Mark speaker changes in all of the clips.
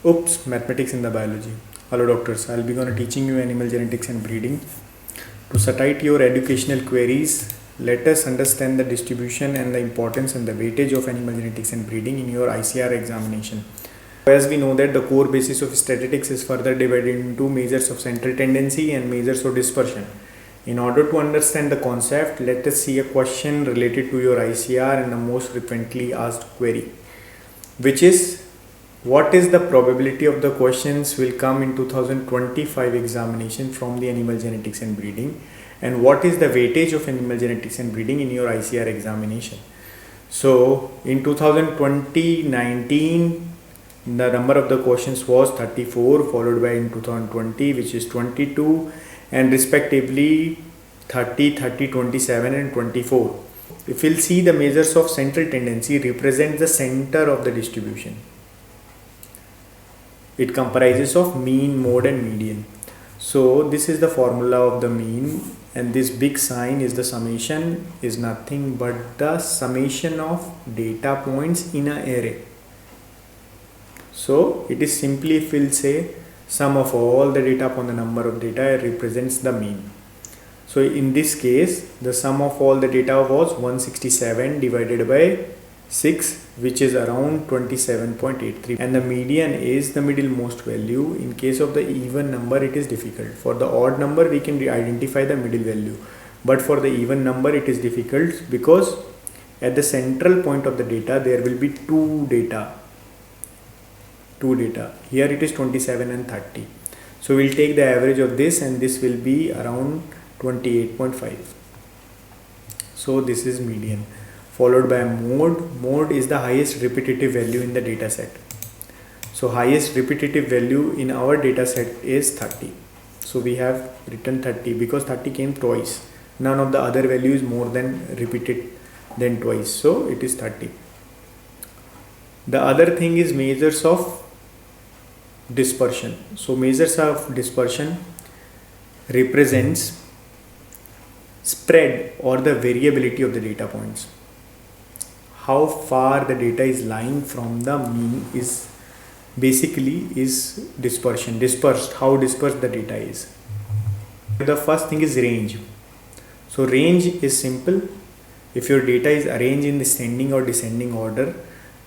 Speaker 1: Oops, mathematics in the biology. Hello doctors, I'll be gonna teaching you animal genetics and breeding. To satisfy your educational queries, let us understand the distribution and the importance and the weightage of animal genetics and breeding in your ICAR examination. As we know that the core basis of statistics is further divided into measures of central tendency and measures of dispersion. In order to understand the concept, let us see a question related to your ICAR and the most frequently asked query, which is what is the probability of the questions will come in 2025 examination from the animal genetics and breeding, and what is the weightage of animal genetics and breeding in your ICAR examination. So in 2019 the number of the questions was 34, followed by in 2020 which is 22, and respectively 30, 30, 27 and 24. If we'll see, the measures of central tendency represent the center of the distribution. It comprises of mean, mode and median. So this is the formula of the mean, and this big sign is the summation, is nothing but the summation of data points in an array. So it is simply, if we'll say sum of all the data upon the number of data represents the mean. So in this case the sum of all the data was 167 divided by 6, which is around 27.83, and the median is the middlemost value. In case of the even number it is difficult. For the odd number we can identify the middle value, but for the even number it is difficult because at the central point of the data there will be two data. Here it is 27 and 30. So we'll take the average of this, and this will be around 28.5. So this is median, followed by mode. Mode is the highest repetitive value in the data set. So highest repetitive value in our data set is 30. So we have written 30 because 30 came twice. None of the other value is more than repeated than twice. So it is 30. The other thing is measures of dispersion. So measures of dispersion represents spread or the variability of the data points. How far the data is lying from the mean is basically is dispersion. Dispersed, how dispersed the data is. The first thing is range. So range is simple. If your data is arranged in ascending or descending order,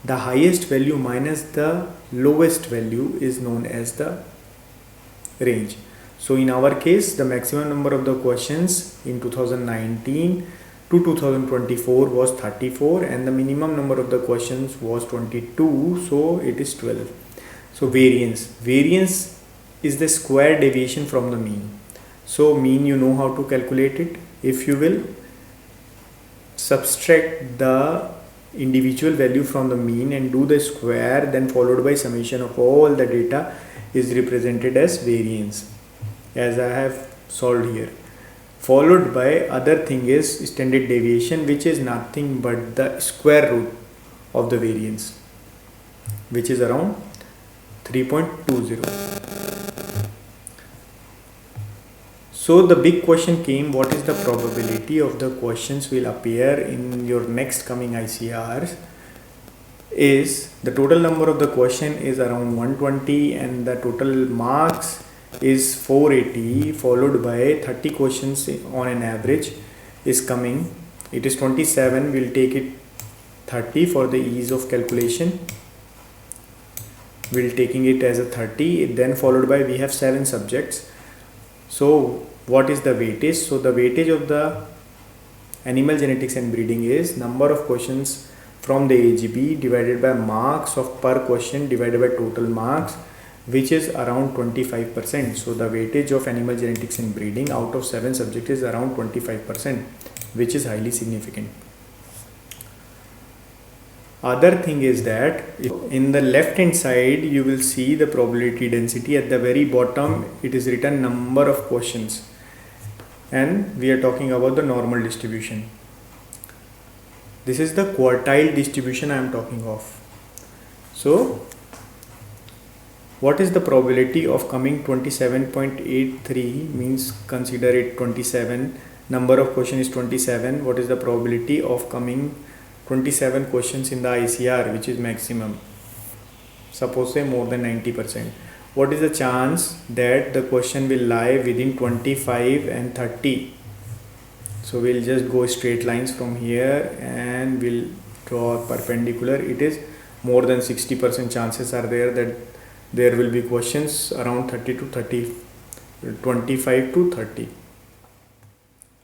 Speaker 1: the highest value minus the lowest value is known as the range. So in our case, the maximum number of the questions in 2019 to 2024 was 34, and the minimum number of the questions was 22, so it is 12. So variance is the square deviation from the mean. So mean, you know how to calculate it. If you will subtract the individual value from the mean and do the square, then followed by summation of all the data is represented as variance, as I have solved here. Followed by other thing is standard deviation, which is nothing but the square root of the variance, which is around 3.20. So the big question came, what is the probability of the questions will appear in your next coming ICRs? Is the total number of the question is around 120 and the total marks is 480, followed by 30 questions on an average is coming. It is 27, we'll take it 30 for the ease of calculation. We'll taking it as a 30, then followed by we have 7 subjects. So what is the weightage? So the weightage of the animal genetics and breeding is number of questions from the AGB divided by marks of per question divided by total marks, which is around 25%. So the weightage of animal genetics and breeding out of 7 subjects is around 25%, which is highly significant. Other thing is that in the left hand side you will see the probability density. At the very bottom it is written number of questions, and we are talking about the normal distribution. This is the quartile distribution I am talking of. So what is the probability of coming 27.83, means consider it 27, number of question is 27. What is the probability of coming 27 questions in the ICR, which is maximum? suppose say more than 90%. What is the chance that the question will lie within 25 and 30? So we'll just go straight lines from here and we'll draw a perpendicular. It is more than 60% chances are there that there will be questions around 30 to 30, 25 to 30.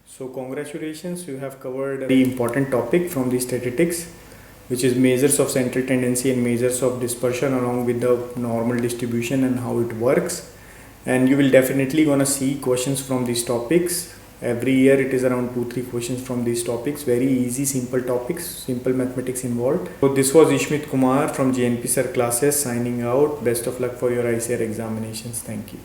Speaker 1: So congratulations, you have covered a very important topic from the statistics, which is measures of central tendency and measures of dispersion along with the normal distribution and how it works. And you will definitely gonna see questions from these topics. Every year it is around 2-3 questions from these topics. Very easy, simple topics, simple mathematics involved. So this was Ishmit Kumar from GNP Sir Classes signing out. Best of luck for your ICAR examinations. Thank you.